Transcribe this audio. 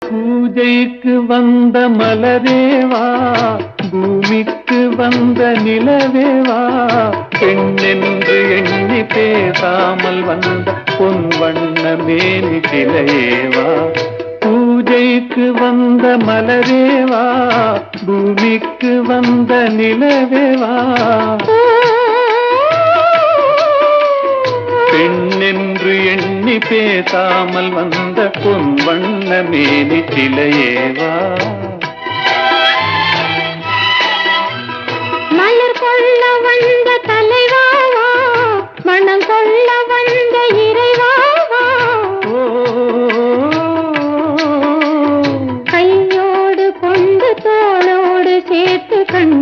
பூஜைக்கு வந்த மலரேவா, பூமிக்கு வந்த நிலவேவா, பெண்ணென்று எண்ணி பேசாமல் வந்த பொன் வண்ண மேனி சிலையேவா. பூஜைக்கு வந்த மலரேவா, பூமிக்கு வந்த நிலவேவா, பெண்ணென்று எண்ணி பேசாமல் வந்த பொன் வண்ண மேனி சிலையேவா. மலர் கொள்ள வந்த தலைவாவா, மனம் கொள்ள வந்த இறைவாவா, கையோடு கொண்டு தோளோடு சேர்த்து கண்